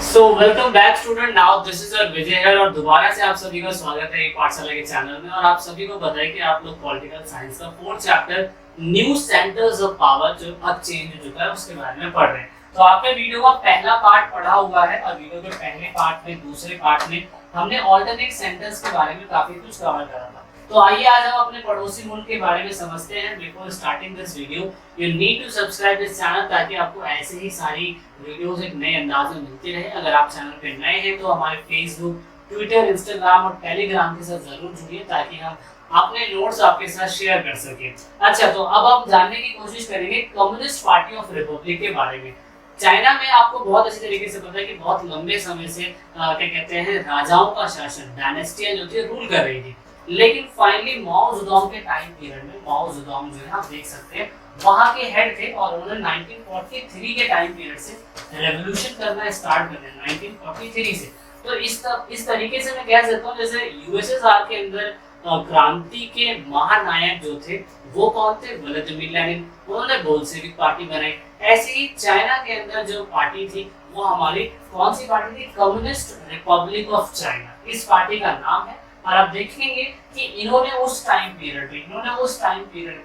So welcome back student. Now this is your Vijay here और दोबारा से आप सभी का स्वागत है एक पाठशाला के चैनल में। और आप सभी को पता है कि आप लोग पॉलिटिकल साइंस का 4th chapter new centres of power जो अब चेंज हो चुका है उसके बारे में पढ़ रहे हैं। तो आपने वीडियो का पहला पार्ट पढ़ा हुआ है और वीडियो के पहले पार्ट में दूसरे पार्ट में हमने ऑल्टरनेट सेंटर्स के बारे में काफी कुछ कवर करा था। तो आइए आज हम अपने पड़ोसी मुल्क के बारे में समझते हैं। Before starting this video you need to subscribe this channel ताकि आपको ऐसे ही सारी वीडियोस एक नए अंदाज में मिलती रहे। अगर आप चैनल पे नए हैं तो हमारे फेसबुक, ट्विटर, इंस्टाग्राम और टेलीग्राम के साथ जरूर जुड़िए ताकि हम अपने नोट्स आपके साथ शेयर कर सकें। अच्छा, तो अब हम जानने की कोशिश करेंगे कम्युनिस्ट पार्टी ऑफ रिपब्लिक के बारे में। चाइना में आपको बहुत अच्छी तरीके से पता है कि बहुत लंबे समय से क्या कहते हैं राजाओं का शासन, डायनेस्टियां जो थी रूल कर रही थी। लेकिन फाइनली माओ ज़ेडोंग के टाइम पीरियड में माओ ज़ेडोंग जो है आप देख सकते हैं वहां के हेड थे और उन्होंने 1943 के टाइम पीरियड से रेवोल्यूशन करना स्टार्ट कर दिया 1943 से। तो इस तरीके से मैं कह सकता हूँ जैसे यूएसएसआर के अंदर क्रांति के महानायक जो थे वो कौन थे? Vladimir Lenin. उन्होंने बोल्शेविक पार्टी बनाई। ऐसे ही चाइना के अंदर जो पार्टी थी वो हमारी कौन सी पार्टी थी? Communist Republic of China. इस पार्टी का नाम है। और आप देखेंगे कि इन्होंने उस टाइम पीरियड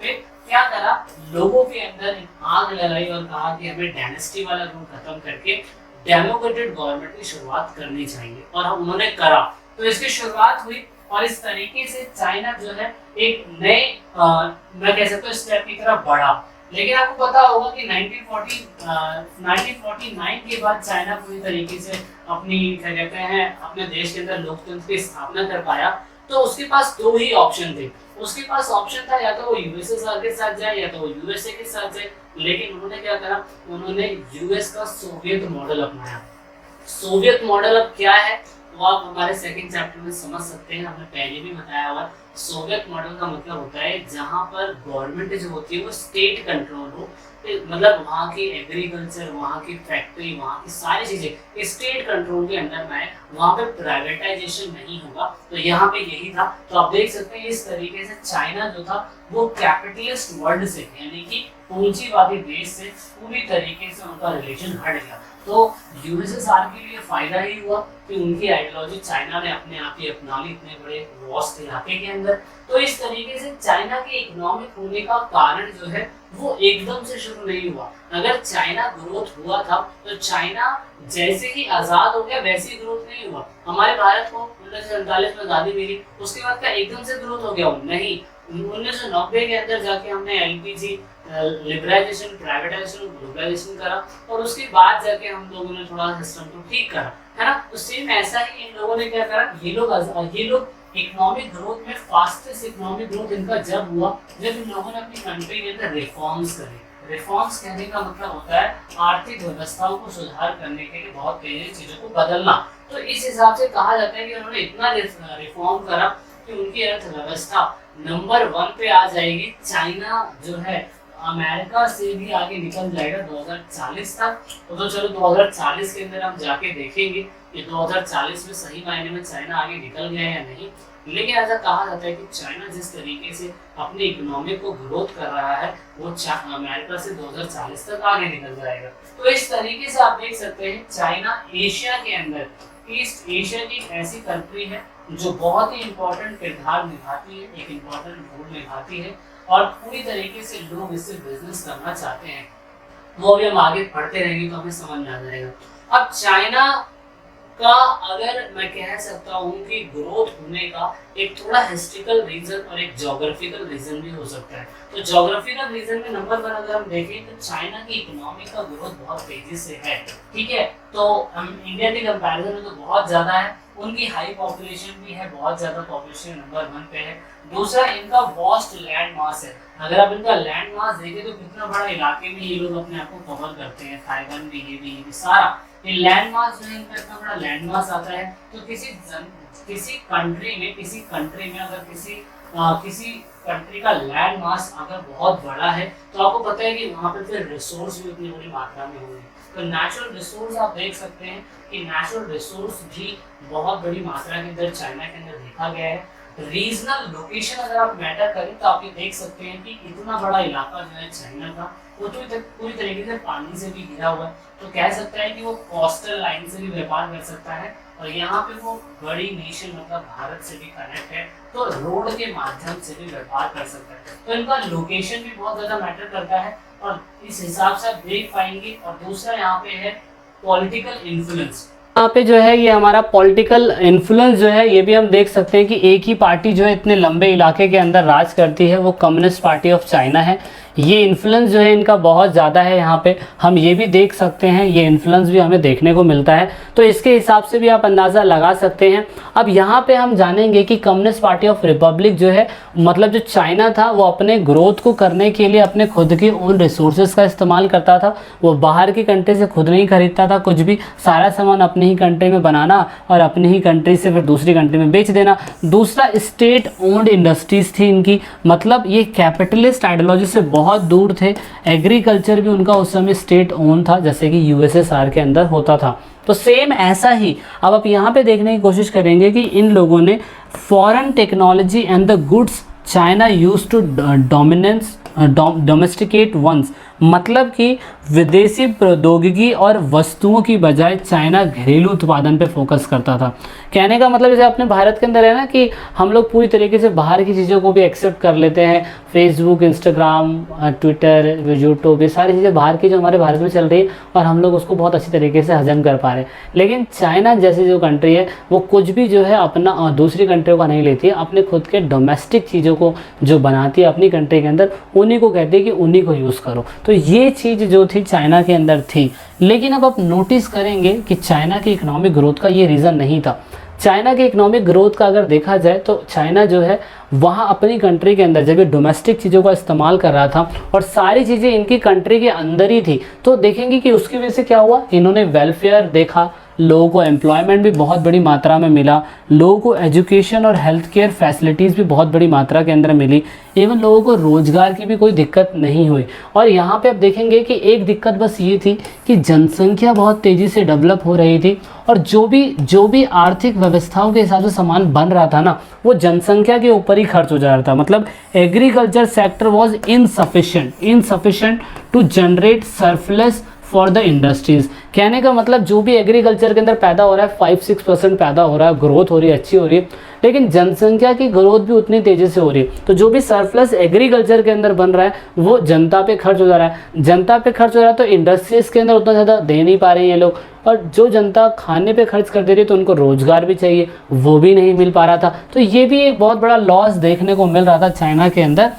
पे क्या करा, लोगों के अंदर आग लगाई और कहा कि हमें डायनेस्टी वाला रूल खत्म करके डेमोक्रेटिक गवर्नमेंट की शुरुआत करनी चाहिए। और उन्होंने करा तो इसकी शुरुआत हुई और इस तरीके से चाइना जो है एक नए मैं कह सकता हूँ स्टेप की तरफ बढ़ा। लेकिन आपको पता होगा कि 1949 के बाद चाइना पूरी तरीके से अपनी क्या कहते हैं अपने देश के अंदर लोकतंत्र की स्थापना कर पाया। तो उसके पास दो ही ऑप्शन थे। उसके पास ऑप्शन था या तो वो यूएसएसआर के साथ जाए या तो वो यूएसए के साथ जाए। लेकिन उन्होंने क्या करा, उन्होंने यूएस का सोवियत मॉडल अपनाया। सोवियत मॉडल अब क्या है वो आप हमारे सेकंड चैप्टर में समझ सकते हैं। हमने पहले भी बताया हुआ। सोवियत मॉडल का मतलब होता है जहां पर गवर्नमेंट जो होती है वो स्टेट कंट्रोल हो, मतलब वहाँ की एग्रीकल्चर, वहाँ की फैक्ट्री, वहाँ की सारी चीजें स्टेट कंट्रोल के अंदर में है। वहाँ पे प्राइवेटाइजेशन नहीं होगा। तो यहाँ पे यही था। तो आप देख सकते हैं इस तरीके से चाइना जो था वो कैपिटलिस्ट वर्ल्ड से यानी कि पूंजीवादी देश से पूरी तरीके से उनका रिलेशन हट गया। तो यूएसएसआर के लिए फायदा ही हुआ कि उनकी आइडियोलॉजी चाइना ने अपने आप ही अपना ली इतने बड़े वास्ट इलाके के अंदर। तो इस तरीके से चाइना के इकोनॉमिक होने का कारण जो है वो एकदम से शुरू नहीं हुआ। अगर चाइना ग्रोथ हुआ था तो चाइना जैसे ही आजाद हो गया वैसे ही ग्रोथ नहीं हुआ। हमारे भारत को 1947 में आजादी मिली, उसके बाद क्या एकदम से ग्रोथ हो गया? नहीं, 1990 के अंदर जाके हमने एलपीजी लिबरलाइजेशन, प्राइवेटाइजेशन, ग्लोबलाइजेशन करा और उसके बाद जाके हम लोगों ने थोड़ा सिस्टम को ठीक करा, है ना। तो सेम ऐसा ही इन लोगों ने क्या करा, ये लोग इकोनॉमिक ग्रोथ में फास्टेस्ट इकोनॉमिक ग्रोथ इनका जब हुआ जब इन लोगों ने अपनी कंट्री के अंदर रिफॉर्म्स करे। रिफॉर्म्स कहने का मतलब होता है आर्थिक व्यवस्थाओं को सुधार करने के लिए बहुत तेजी चीजों को बदलना। तो इस हिसाब से कहा जाता है कि उन्होंने इतना रिफॉर्म करा कि उनकी अर्थव्यवस्था नंबर 1 पे आ जाएगी। चाइना जो है अमेरिका से भी आगे निकल जाएगा 2040 तक। तो चलो 2040 के अंदर हम जाके देखेंगे कि 2040 में सही मायने में चाइना आगे निकल गया या नहीं। लेकिन ऐसा कहा जाता है कि चाइना जिस तरीके से अपनी इकोनॉमी को ग्रोथ कर रहा है वो अमेरिका से 2040 तक आगे निकल जाएगा। तो इस तरीके से आप देख सकते हैं चाइना एशिया के अंदर, ईस्ट एशिया की ऐसी कंट्री है जो बहुत ही इम्पोर्टेंट किरदार निभाती है, एक इम्पोर्टेंट रोल निभाती है और पूरी तरीके से लोग इससे बिजनेस करना चाहते हैं। वो भी हम आगे पढ़ते रहेंगे तो हमें समझ में आ जाएगा। अब चाइना का अगर मैं कह सकता हूँ कि ग्रोथ होने का एक थोड़ा हिस्ट्रिकल रीजन और एक ज्योग्राफिकल रीजन भी हो सकता है। तो ज्योग्राफिकल रीजन में नंबर 1 अगर हम देखें तो चाइना की इकोनॉमी का ग्रोथ बहुत तेजी से है, ठीक है। तो हम इंडिया के कंपैरिजन में तो बहुत ज्यादा है। उनकी हाई पॉपुलेशन भी है, बहुत ज्यादा पॉपुलेशन नंबर 1 पे है। दूसरा इनका वास्ट लैंड मास है। अगर आप इनका लैंड मास देखें तो कितना बड़ा इलाके में ये लोग अपने आप को कवर करते हैं। ताइवान भी, ये भी सारा ये लैंड मास जो है इनका इतना बड़ा लैंड मास आता है। तो किसी कंट्री में अगर किसी कंट्री का लैंड मास अगर बहुत बड़ा है तो आपको पता है कि वहाँ पे फिर रिसोर्स भी उतनी बड़ी मात्रा में होंगे। तो नेचुरल रिसोर्स आप देख सकते हैं कि नेचुरल रिसोर्स भी बहुत बड़ी मात्रा के अंदर चाइना के अंदर देखा गया है। रीजनल लोकेशन अगर आप मैटर करें तो आप ये देख सकते हैं कि इतना बड़ा इलाका जो है चाइना का, वो तो पूरी तरीके से पानी से भी घिरा हुआ है, तो कह सकता है कि वो कोस्टल लाइन से भी व्यापार कर सकता है, और यहाँ पे वो बड़ी नेशन मतलब भारत से भी कनेक्ट है, तो रोड के माध्यम से भी व्यापार कर सकता है। तो इनका लोकेशन भी बहुत ज़्यादा मैटर करता है, और इस हिसाब से आप देख पाएंगे। और दूसरा यहाँ पे है पॉलिटिकल इन्फ्लुएंस। यहाँ पे जो है ये हमारा पॉलिटिकल इन्फ्लुएंस जो है, ये भी हम देख सकते हैं कि एक ही पार्टी जो है इतने लंबे इलाके के अंदर राज करती है, वो कम्युनिस्ट पार्टी ऑफ चाइना है। ये इन्फ्लुएंस जो है इनका बहुत ज़्यादा है। यहाँ पे हम ये भी देख सकते हैं, ये इन्फ्लुएंस भी हमें देखने को मिलता है, तो इसके हिसाब से भी आप अंदाज़ा लगा सकते हैं। अब यहाँ पे हम जानेंगे कि कम्युनिस्ट पार्टी ऑफ रिपब्लिक जो है, मतलब जो चाइना था वो अपने ग्रोथ को करने के लिए अपने खुद के ओन रिसोर्सेज का इस्तेमाल करता था। वो बाहर की कंट्री से खुद नहीं खरीदता था कुछ भी, सारा सामान अपनी ही कंट्री में बनाना और अपनी ही कंट्री से फिर दूसरी कंट्री में बेच देना। दूसरा, स्टेट ओन्ड इंडस्ट्रीज़ थी इनकी, मतलब ये कैपिटलिस्ट आइडियोलॉजी से बहुत दूर थे। एग्रीकल्चर भी उनका उस समय स्टेट ओन था, जैसे कि यूएसएसआर के अंदर होता था। तो सेम ऐसा ही अब आप यहाँ पे देखने की कोशिश करेंगे कि इन लोगों ने foreign technology and the goods China use to domesticate ones, मतलब कि विदेशी प्रौद्योगिकी और वस्तुओं की बजाय चाइना घरेलू उत्पादन पे फोकस करता था। कहने का मतलब जैसे अपने भारत के अंदर है ना कि हम लोग पूरी तरीके से बाहर की चीज़ों को भी एक्सेप्ट कर लेते हैं, फेसबुक, इंस्टाग्राम, ट्विटर, यूट्यूब, ये सारी चीज़ें बाहर की जो हमारे भारत में चल रही है और हम लोग उसको बहुत अच्छी तरीके से हजम कर पा रहे हैं। लेकिन चाइना जैसी जो कंट्री है वो कुछ भी जो है अपना दूसरी कंट्रियों का नहीं लेती है, अपने खुद के डोमेस्टिक चीज़ों को जो बनाती है अपनी कंट्री के अंदर, उन्हीं को कहती है कि उन्हीं को यूज़ करो। तो ये चीज़ जो थी चाइना के अंदर थी। लेकिन अब आप नोटिस करेंगे कि चाइना की इकोनॉमिक ग्रोथ का ये रीज़न नहीं था। चाइना के इकोनॉमिक ग्रोथ का अगर देखा जाए तो चाइना जो है वहाँ अपनी कंट्री के अंदर जब ये डोमेस्टिक चीज़ों का इस्तेमाल कर रहा था और सारी चीज़ें इनकी कंट्री के अंदर ही थी, तो देखेंगे कि उसकी वजह से क्या हुआ, इन्होंने वेलफेयर देखा, लोगों को एम्प्लॉयमेंट भी बहुत बड़ी मात्रा में मिला, लोगों को एजुकेशन और हेल्थ केयर फैसिलिटीज़ भी बहुत बड़ी मात्रा के अंदर मिली, एवं लोगों को रोज़गार की भी कोई दिक्कत नहीं हुई। और यहाँ पे आप देखेंगे कि एक दिक्कत बस ये थी कि जनसंख्या बहुत तेज़ी से डेवलप हो रही थी, और जो भी आर्थिक व्यवस्थाओं के हिसाब से सामान बन रहा था ना, वो जनसंख्या के ऊपर ही खर्च हो जा रहा था। मतलब agriculture sector was insufficient to generate surplus for the industries. कहने का मतलब जो भी एग्रीकल्चर के अंदर पैदा हो रहा है 5-6% पैदा हो रहा है, ग्रोथ हो रही है, अच्छी हो रही है, लेकिन जनसंख्या की ग्रोथ भी उतनी तेज़ी से हो रही है। तो जो भी सरप्लस एग्रीकल्चर के अंदर बन रहा है वो जनता पे खर्च हो जा रहा है। जनता पे खर्च हो रहा है तो इंडस्ट्रीज़ के अंदर उतना ज़्यादा दे नहीं पा रहे हैं ये लोग, और जो जनता खाने पे खर्च कर दे रही है तो उनको रोज़गार भी चाहिए, वो भी नहीं मिल पा रहा था। तो ये भी एक बहुत बड़ा लॉस देखने को मिल रहा था चाइना के अंदर।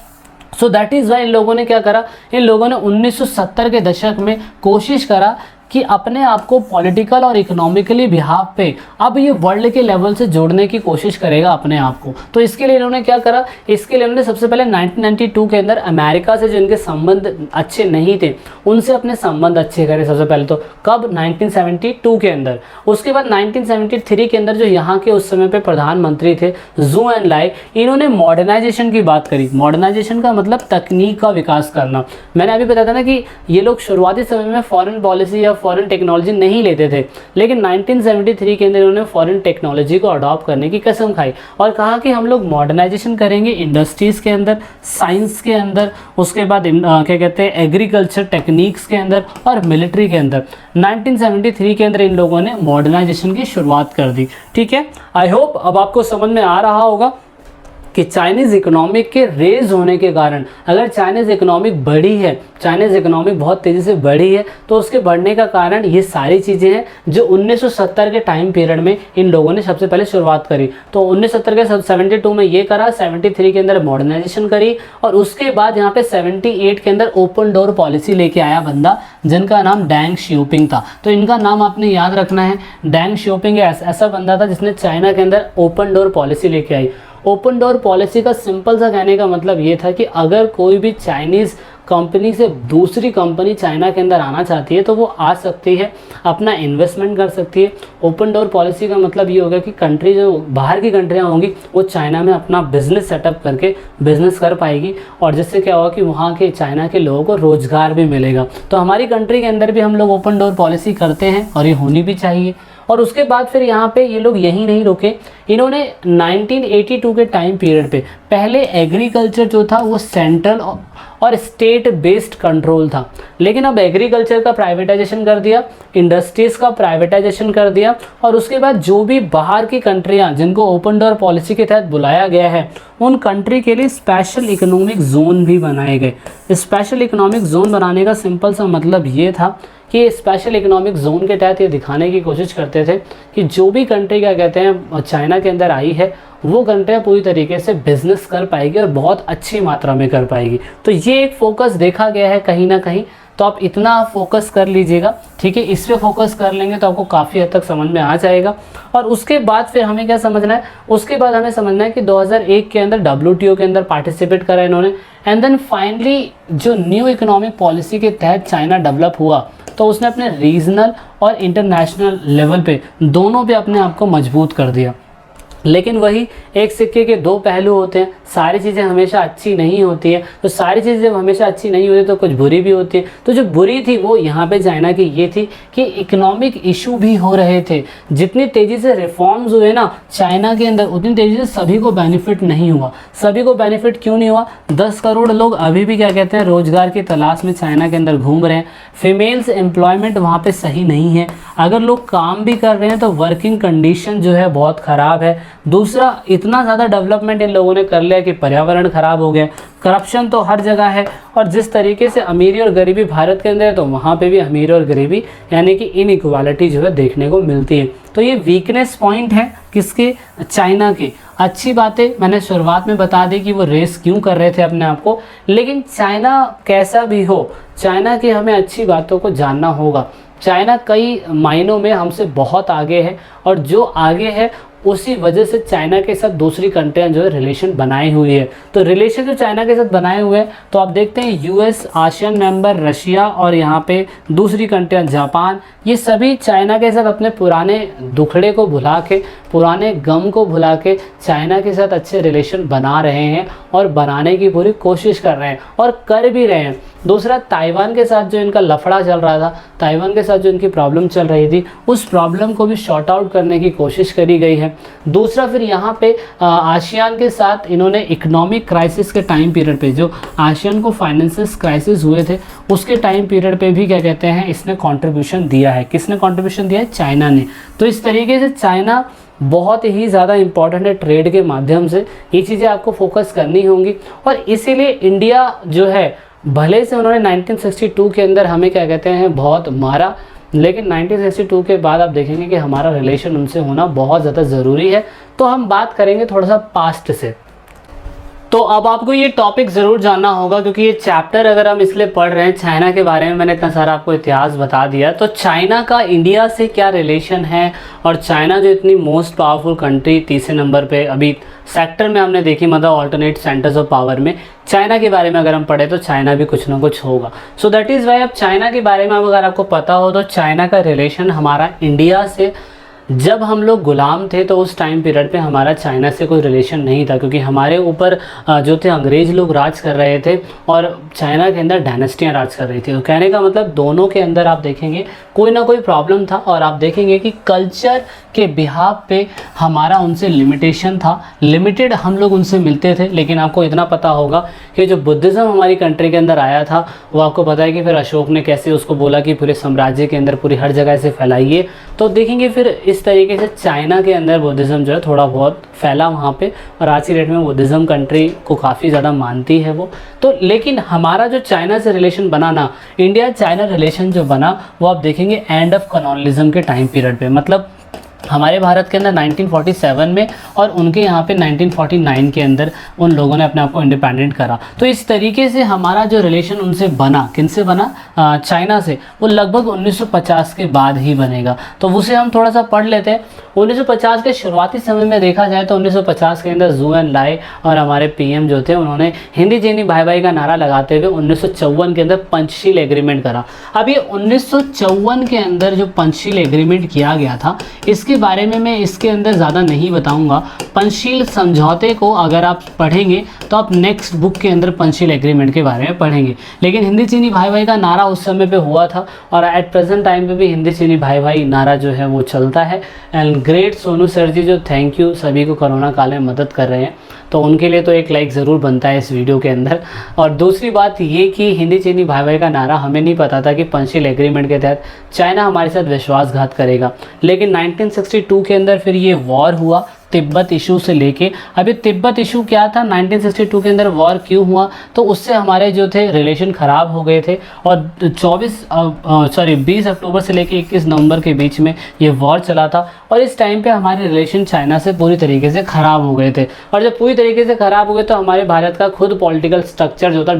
सो दैट इज़ वाई इन लोगों ने क्या करा, इन लोगों ने 1970 के दशक में कोशिश करा कि अपने आप को पॉलिटिकल और इकोनॉमिकली बिहाफ पे अब ये वर्ल्ड के लेवल से जोड़ने की कोशिश करेगा अपने आप को। तो इसके लिए इन्होंने क्या करा, इसके लिए इन्होंने सबसे पहले 1992 के अंदर अमेरिका से जो इनके संबंध अच्छे नहीं थे उनसे अपने संबंध अच्छे करे सबसे पहले। तो कब, 1972 के अंदर। उसके बाद 1973 के अंदर जो यहाँ के उस समय पे प्रधानमंत्री थे जू एन लाई, इन्होंने मॉडर्नाइजेशन की बात करी। मॉडर्नाइजेशन का मतलब तकनीक का विकास करना। मैंने अभी बताया था ना कि ये लोग शुरुआती समय में फॉरेन पॉलिसी या फॉरेन टेक्नोलॉजी नहीं लेते थे, लेकिन 1973 के अंदर इन्होंने फॉरेन टेक्नोलॉजी को अडॉप्ट करने की कसम खाई और कहा कि हम लोग मॉडर्नाइजेशन करेंगे इंडस्ट्रीज़ के अंदर, साइंस के अंदर, उसके बाद क्या कहते हैं एग्रीकल्चर टेक्निक्स के अंदर और मिलिट्री के अंदर। 1973 के अंदर इन लोगों ने मॉडर्नाइजेशन की शुरुआत कर दी। ठीक है, आई होप अब आपको समझ में आ रहा होगा कि चाइनीज़ इकोनॉमिक के रेज होने के कारण, अगर चाइनीज़ इकोनॉमिक बढ़ी है, चाइनीज़ इकोनॉमिक बहुत तेज़ी से बढ़ी है, तो उसके बढ़ने का कारण ये सारी चीज़ें हैं जो 1970 के टाइम पीरियड में इन लोगों ने सबसे पहले शुरुआत करी। तो 1970 के 72 में ये करा, 73 के अंदर मॉडर्नाइजेशन करी, और उसके बाद यहाँ पे 78 के अंदर ओपन डोर पॉलिसी लेके आया बंदा जिनका नाम डेंग शियोपिंग था। तो इनका नाम आपने याद रखना है, डेंग शियोपिंग ऐसा बंदा था जिसने चाइना के अंदर ओपन डोर पॉलिसी लेके आई। ओपन डोर पॉलिसी का सिंपल सा कहने का मतलब ये था कि अगर कोई भी चाइनीज़ कंपनी से दूसरी कंपनी चाइना के अंदर आना चाहती है तो वो आ सकती है, अपना इन्वेस्टमेंट कर सकती है। ओपन डोर पॉलिसी का मतलब ये होगा कि कंट्री जो बाहर की कंट्रियाँ होंगी वो चाइना में अपना बिजनेस सेटअप करके बिजनेस कर पाएगी, और जिससे क्या होगा कि वहाँ के चाइना के लोगों को रोज़गार भी मिलेगा। तो हमारी कंट्री के अंदर भी हम लोग ओपन डोर पॉलिसी करते हैं और ये होनी भी चाहिए। और उसके बाद फिर यहाँ पे ये लोग यहीं नहीं रुके, इन्होंने 1982 के टाइम पीरियड पे पहले एग्रीकल्चर जो था वो सेंट्रल और स्टेट बेस्ड कंट्रोल था, लेकिन अब एग्रीकल्चर का प्राइवेटाइजेशन कर दिया, इंडस्ट्रीज़ का प्राइवेटाइजेशन कर दिया, और उसके बाद जो भी बाहर की कंट्रियां जिनको ओपन डोर पॉलिसी के तहत बुलाया गया है उन कंट्री के लिए स्पेशल इकोनॉमिक जोन भी बनाए गए। स्पेशल इकोनॉमिक जोन बनाने का सिंपल सा मतलब ये था कि स्पेशल इकोनॉमिक जोन के तहत ये दिखाने की कोशिश करते थे कि जो भी कंट्री क्या कहते हैं चाइना के अंदर आई है वो कंट्रियाँ पूरी तरीके से बिजनेस कर पाएगी और बहुत अच्छी मात्रा में कर पाएगी। तो ये एक फोकस देखा गया है कहीं ना कहीं, तो आप इतना फोकस कर लीजिएगा, ठीक है। इस पे फोकस कर लेंगे तो आपको काफ़ी हद तक समझ में आ जाएगा। और उसके बाद फिर हमें क्या समझना है, उसके बाद हमें समझना है कि 2001 के अंदर WTO के अंदर पार्टिसिपेट करा इन्होंने, एंड देन फाइनली जो न्यू इकोनॉमिक पॉलिसी के तहत चाइना डेवलप हुआ तो उसने अपने रीजनल और इंटरनेशनल लेवल पे दोनों पे अपने आप को मजबूत कर दिया। लेकिन वही एक सिक्के के दो पहलू होते हैं, सारी चीज़ें हमेशा अच्छी नहीं होती है, तो सारी चीज़ें जब हमेशा अच्छी नहीं होती तो कुछ बुरी भी होती है। तो जो बुरी थी वो यहाँ पे चाइना की ये थी कि इकोनॉमिक इशू भी हो रहे थे। जितनी तेज़ी से रिफॉर्म्स हुए ना चाइना के अंदर उतनी तेज़ी से सभी को बेनिफिट नहीं हुआ। सभी को बेनिफिट क्यों नहीं हुआ? 10 करोड़ लोग अभी भी क्या कहते हैं रोज़गार की तलाश में चाइना के अंदर घूम रहे हैं। फीमेल्स एम्प्लॉयमेंट वहाँ पर सही नहीं है, अगर लोग काम भी कर रहे हैं तो वर्किंग कंडीशन जो है बहुत ख़राब है। दूसरा, इतना ज़्यादा डेवलपमेंट इन लोगों ने कर लिया कि पर्यावरण ख़राब हो गया, करप्शन तो हर जगह है, और जिस तरीके से अमीरी और गरीबी भारत के अंदर है तो वहाँ पे भी अमीरी और गरीबी यानी कि इनइक्वालिटी जो है देखने को मिलती है। तो ये वीकनेस पॉइंट है किसके? चाइना के। अच्छी बातें मैंने शुरुआत में बता दी कि वो रेस क्यों कर रहे थे अपने आप को, लेकिन चाइना कैसा भी हो, चाइना की हमें अच्छी बातों को जानना होगा। चाइना कई मायनों में हमसे बहुत आगे है, और जो आगे है उसी वजह से चाइना के साथ दूसरी कंट्रियां जो है रिलेशन बनाए हुई है। तो रिलेशन जो चाइना के साथ बनाए हुए हैं तो आप देखते हैं US, आसियान मेंबर, रशिया और यहाँ पे दूसरी कंट्रियां जापान, ये सभी चाइना के साथ अपने पुराने दुखड़े को भुला के, पुराने गम को भुला के चाइना के साथ अच्छे रिलेशन बना रहे हैं और बनाने की पूरी कोशिश कर रहे हैं और कर भी रहे हैं। दूसरा, ताइवान के साथ जो इनका लफड़ा चल रहा था, ताइवान के साथ जो इनकी प्रॉब्लम चल रही थी, उस प्रॉब्लम को भी शॉर्ट आउट करने की कोशिश करी गई है। दूसरा, फिर यहाँ पे आसियान के साथ इन्होंने इकोनॉमिक क्राइसिस के टाइम पीरियड पे, जो आसियान को फाइनेंशियल क्राइसिस हुए थे उसके टाइम पीरियड पे भी क्या कहते हैं इसने कंट्रीब्यूशन दिया है। किसने कंट्रीब्यूशन दिया है? चाइना ने। तो इस तरीके से चाइना बहुत ही ज़्यादा इम्पॉर्टेंट है ट्रेड के माध्यम से, ये चीज़ें आपको फोकस करनी होंगी। और इसीलिए इंडिया जो है, भले से उन्होंने 1962 के अंदर हमें क्या कहते हैं बहुत मारा, लेकिन 1962 के बाद आप देखेंगे कि हमारा रिलेशन उनसे होना बहुत ज़्यादा ज़रूरी है। तो हम बात करेंगे थोड़ा सा पास्ट से। तो अब आपको ये टॉपिक ज़रूर जानना होगा, क्योंकि ये चैप्टर अगर हम इसलिए पढ़ रहे हैं चाइना के बारे में, मैंने इतना सारा आपको इतिहास बता दिया, तो चाइना का इंडिया से क्या रिलेशन है, और चाइना जो इतनी मोस्ट पावरफुल कंट्री तीसरे नंबर पे अभी सेक्टर में हमने देखी, मतलब ऑल्टरनेट सेंटर्स ऑफ पावर में चाइना के बारे में अगर हम पढ़े तो चाइना भी कुछ ना कुछ होगा। सो दैट इज़ वाई अब चाइना के बारे में अगर आपको पता हो तो चाइना का रिलेशन हमारा इंडिया से, जब हम लोग गुलाम थे तो उस टाइम पीरियड पे हमारा चाइना से कोई रिलेशन नहीं था, क्योंकि हमारे ऊपर जो थे अंग्रेज़ लोग राज कर रहे थे और चाइना के अंदर डायनेस्टियाँ राज कर रही थी। तो कहने का मतलब दोनों के अंदर आप देखेंगे कोई ना कोई प्रॉब्लम था, और आप देखेंगे कि कल्चर के बिहाफ पे हमारा उनसे लिमिटेशन था, लिमिटेड हम लोग उनसे मिलते थे। लेकिन आपको इतना पता होगा कि जो बुद्धिज़्म हमारी कंट्री के अंदर आया था वो आपको पता है कि फिर अशोक ने कैसे उसको बोला कि पूरे साम्राज्य के अंदर पूरी हर जगह से फैलाइए। तो देखेंगे फिर इस तरीके से चाइना के अंदर बुद्धिज़्म जो है थोड़ा बहुत फैला वहाँ पे, और आज की डेट में बुद्धिज़्म कंट्री को काफ़ी ज़्यादा मानती है वो। तो लेकिन हमारा जो चाइना से रिलेशन बना ना, इंडिया चाइना रिलेशन जो बना वो आप देखेंगे एंड ऑफ कॉलोनियलिज्म के टाइम पीरियड पे, मतलब हमारे भारत के अंदर 1947 में और उनके यहाँ पे 1949 के अंदर उन लोगों ने अपने आप को इंडिपेंडेंट करा। तो इस तरीके से हमारा जो रिलेशन उनसे बना, किनसे बना? चाइना से, वो लगभग 1950 के बाद ही बनेगा। तो उसे हम थोड़ा सा पढ़ लेते हैं। 1950 के शुरुआती समय में देखा जाए तो 1950 के अंदर जू एन लाई और हमारे PM जो थे उन्होंने हिंदी चीनी भाई भाई का नारा लगाते हुए 1954 के अंदर पंचशील एग्रीमेंट करा। अब ये 1954 के अंदर जो पंचशील एग्रीमेंट किया गया था, इसके इसके बारे में मैं इसके अंदर ज़्यादा नहीं बताऊंगा। पंचशील समझौते को अगर आप पढ़ेंगे तो आप नेक्स्ट बुक के अंदर पंचशील एग्रीमेंट के बारे में पढ़ेंगे। लेकिन हिंदी चीनी भाई भाई का नारा उस समय पे हुआ था और एट प्रेजेंट टाइम पे भी हिंदी चीनी भाई भाई नारा जो है वो चलता है। एंड ग्रेट सोनू सर जी जो थैंक यू सभी को कोरोना काल में मदद कर रहे हैं, तो उनके लिए तो एक लाइक ज़रूर बनता है इस वीडियो के अंदर। और दूसरी बात ये कि हिंदी चीनी भाई भाई का नारा हमें नहीं पता था कि पंचशील एग्रीमेंट के तहत चाइना हमारे साथ विश्वासघात करेगा। लेकिन 1962 के अंदर फिर ये वॉर हुआ तिब्बत इशू से लेके। अभी तिब्बत इशू क्या था, 1962 के अंदर वॉर क्यों हुआ, तो उससे हमारे जो थे रिलेशन ख़राब हो गए थे और 20 अक्टूबर से लेके 21 नवंबर के बीच में ये वॉर चला था। और इस टाइम पे हमारे रिलेशन चाइना से पूरी तरीके से ख़राब हो गए थे। और जब पूरी तरीके से ख़राब हो गए तो हमारे भारत का खुद पॉलिटिकल स्ट्रक्चर जो था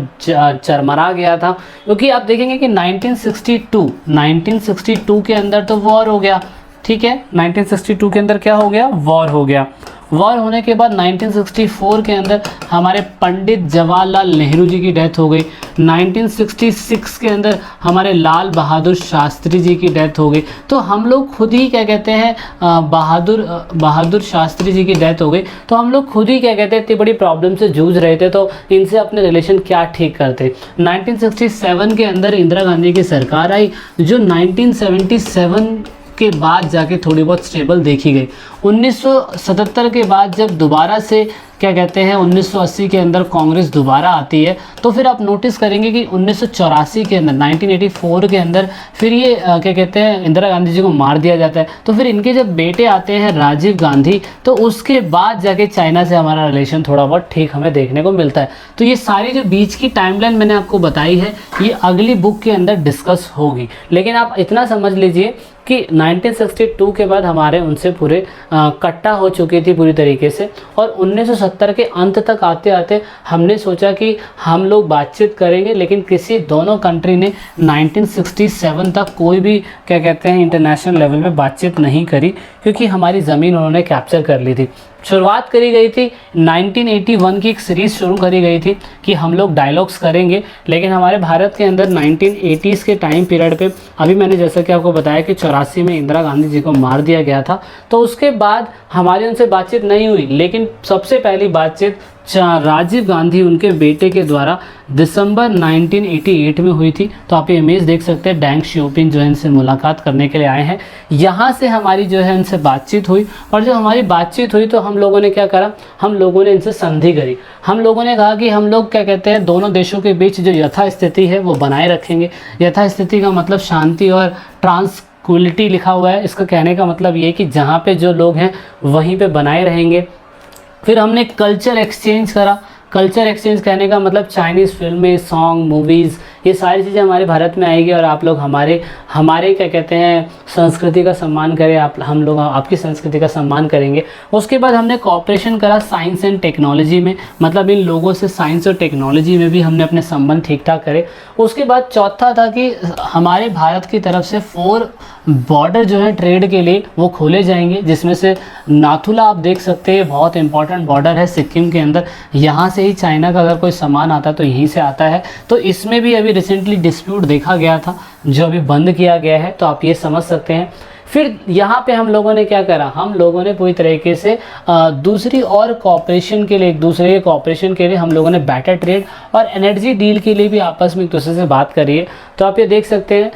चरमरा गया था। क्योंकि आप देखेंगे कि 1962 के अंदर तो वॉर हो गया, ठीक है। 1962 के अंदर क्या हो गया, वॉर हो गया। वॉर होने के बाद 1964 के अंदर हमारे पंडित जवाहरलाल नेहरू जी की डेथ हो गई। 1966 के अंदर हमारे लाल बहादुर शास्त्री जी की डेथ हो गई। तो हम लोग खुद ही क्या कहते हैं, बहादुर शास्त्री जी की डेथ हो गई, तो हम लोग खुद ही क्या कहते हैं इतनी बड़ी प्रॉब्लम से जूझ रहे थे, तो इनसे अपने रिलेशन क्या ठीक करते। 1967 के अंदर इंदिरा गांधी की सरकार आई जो 1977 के बाद जाके थोड़ी बहुत स्टेबल देखी गई। 1977 के बाद जब दोबारा से क्या कहते हैं 1980 के अंदर कांग्रेस दोबारा आती है, तो फिर आप नोटिस करेंगे कि 1984 के अंदर 1984 के अंदर फिर ये क्या कहते हैं इंदिरा गांधी जी को मार दिया जाता है। तो फिर इनके जब बेटे आते हैं राजीव गांधी, तो उसके बाद जाके चाइना से हमारा रिलेशन थोड़ा बहुत ठीक हमें देखने को मिलता है। तो ये सारी जो बीच की टाइमलाइन मैंने आपको बताई है ये अगली बुक के अंदर डिस्कस होगी। लेकिन आप इतना समझ लीजिए कि 1962 के बाद हमारे उनसे पूरे कट्टा हो चुकी थी पूरी तरीके से। और 1970 के अंत तक आते आते हमने सोचा कि हम लोग बातचीत करेंगे, लेकिन किसी दोनों कंट्री ने 1967 तक कोई भी क्या कहते हैं इंटरनेशनल लेवल पे बातचीत नहीं करी, क्योंकि हमारी ज़मीन उन्होंने कैप्चर कर ली थी। शुरुआत करी गई थी 1981 की एक सीरीज़ शुरू करी गई थी कि हम लोग डायलॉग्स करेंगे, लेकिन हमारे भारत के अंदर 1980s के टाइम पीरियड पे अभी मैंने जैसा कि आपको बताया कि 84 में इंदिरा गांधी जी को मार दिया गया था, तो उसके बाद हमारी उनसे बातचीत नहीं हुई। लेकिन सबसे पहली बातचीत राजीव गांधी उनके बेटे के द्वारा दिसंबर 1988 में हुई थी। तो आप ये इमेज देख सकते हैं, डेंग शियोपिंग जो है इनसे मुलाकात करने के लिए आए हैं। यहाँ से हमारी जो है इनसे बातचीत हुई, और जब हमारी बातचीत हुई तो हम लोगों ने क्या करा, हम लोगों ने इनसे संधि करी। हम लोगों ने कहा कि हम लोग क्या कहते हैं दोनों देशों के बीच जो यथास्थिति है वो बनाए रखेंगे। यथास्थिति का मतलब शांति और ट्रांसक्विलिटी लिखा हुआ है। इसका कहने का मतलब ये कि जहाँ पे जो लोग हैं वहीं पे बनाए रहेंगे। फिर हमने कल्चर एक्सचेंज करा। कल्चर एक्सचेंज कहने का मतलब चाइनीज़ फिल्में, सॉन्ग, मूवीज़, ये सारी चीज़ें हमारे भारत में आएगी और आप लोग हमारे क्या कहते हैं संस्कृति का सम्मान करें, हम लोग आपकी संस्कृति का सम्मान करेंगे। उसके बाद हमने कोऑपरेशन करा साइंस एंड टेक्नोलॉजी में, मतलब इन लोगों से साइंस और टेक्नोलॉजी में भी हमने अपने संबंध ठीक ठाक करे। उसके बाद चौथा था कि हमारे भारत की तरफ से 4 बॉर्डर जो है ट्रेड के लिए वो खोले जाएंगे, जिसमें से नाथुला आप देख सकते हैं बहुत इंपॉर्टेंट बॉर्डर है सिक्किम के अंदर। यहाँ से ही चाइना का अगर कोई सामान आता है तो यहीं से आता है। तो इसमें भी अभी रिसेंटली डिस्प्यूट देखा गया था जो अभी बंद किया गया है, तो आप ये समझ सकते हैं। फिर यहाँ पे हम लोगों ने क्या करा, हम लोगों ने पूरी तरीके से दूसरी और कॉपरेशन के लिए, एक दूसरे के कॉपरेशन के लिए हम लोगों ने बेटर ट्रेड और एनर्जी डील के लिए भी आपस में एक दूसरे से बात करी है। तो आप ये देख सकते हैं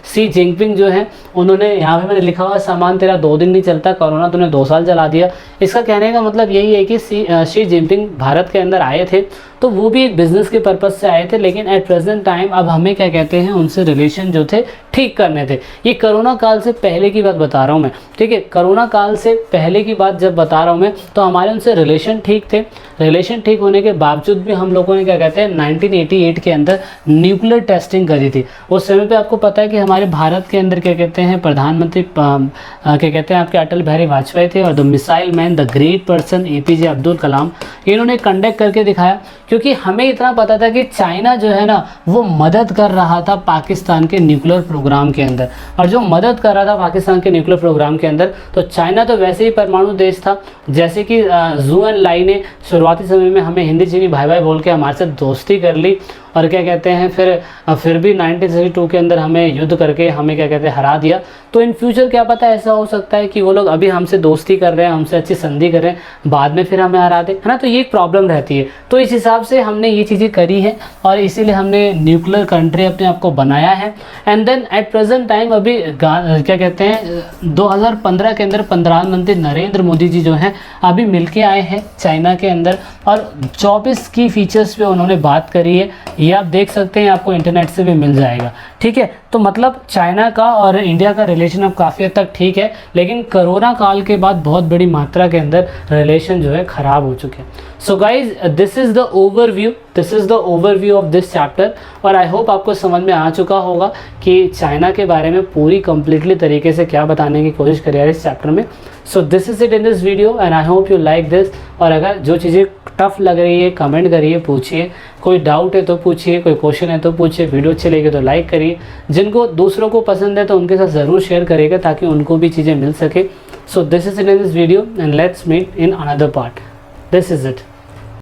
शी जिनपिंग जो है उन्होंने, यहाँ पे मैंने लिखा हुआ सामान तेरा 2 दिन नहीं चलता, कोरोना तूने 2 साल चला दिया। इसका कहने का मतलब यही है कि शी जिनपिंग भारत के अंदर आए थे तो वो भी एक बिज़नेस के पर्पज़ से आए थे, लेकिन एट प्रेजेंट टाइम अब हमें क्या कहते हैं उनसे रिलेशन जो थे ठीक करने थे। ये कोरोना काल से पहले की बात बता रहा हूँ मैं, ठीक है। कोरोना काल से पहले की बात जब बता रहा हूँ मैं, तो हमारे उनसे रिलेशन ठीक थे। रिलेशन ठीक होने के बावजूद भी हम लोगों ने क्या कहते हैं 1988 के अंदर न्यूक्लियर टेस्टिंग करी थी। उस समय पे आपको पता है कि हमारे भारत के अंदर क्या कहते हैं प्रधानमंत्री क्या कहते हैं आपके अटल बिहारी वाजपेयी थे, और the missile man, the great person APJ Abdul Kalam, इन्होंने कंडक्ट करके दिखाया। क्योंकि हमें इतना पता था कि चाइना जो है ना वो मदद कर रहा था पाकिस्तान के न्यूक्लियर प्रोग्राम के अंदर, और जो मदद कर रहा था पाकिस्तान के न्यूक्लियर प्रोग्राम के अंदर, तो चाइना तो वैसे ही परमाणु देश था। जैसे कि ज़ू एन लाई ने शुरुआती समय में हमें हिंदी चीनी भाई भाई बोल के हमारे साथ दोस्ती कर ली, और क्या कहते हैं फिर भी 1962 के अंदर हमें युद्ध करके हमें क्या कहते हैं हरा दिया। तो इन फ्यूचर क्या पता ऐसा हो सकता है कि वो लोग अभी हमसे दोस्ती कर रहे हैं, हमसे अच्छी संधि कर रहे हैं, बाद में फिर हमें हरा दे, है ना। तो ये एक प्रॉब्लम रहती है। तो इस हिसाब से हमने ये चीज़ें करी है और इसीलिए हमने न्यूक्लियर कंट्री अपने आप को बनाया है। And then at present time अभी क्या कहते हैं 2015 के अंदर प्रधानमंत्री नरेंद्र मोदी जी जो हैं अभी मिलके आए हैं चाइना के अंदर और 24 की फीचर्स पे उन्होंने बात करी है। ये आप देख सकते हैं, आपको इंटरनेट से भी मिल जाएगा, ठीक है। तो मतलब चाइना का और इंडिया का रिलेशन अब काफ़ी हद तक ठीक है, लेकिन कोरोना काल के बाद बहुत बड़ी मात्रा के अंदर रिलेशन जो है ख़राब हो चुके हैं। So guys this is the overview of this chapter. और आई होप आपको समझ में आ चुका होगा कि चाइना के बारे में पूरी कंप्लीटली तरीके से क्या बताने की कोशिश करी है इस चैप्टर में। सो this is it in this video and I hope you like this. और अगर जो चीज़ें टफ लग रही है कमेंट करिए, पूछिए, कोई डाउट है तो पूछिए, कोई क्वेश्चन है तो पूछिए, वीडियो अच्छी लगी तो लाइक करिए, जिनको दूसरों को पसंद है तो उनके साथ ज़रूर शेयर करिएगा ताकि उनको भी चीज़ें मिल सके। So this is it in this video and let's meet in another part. This is it.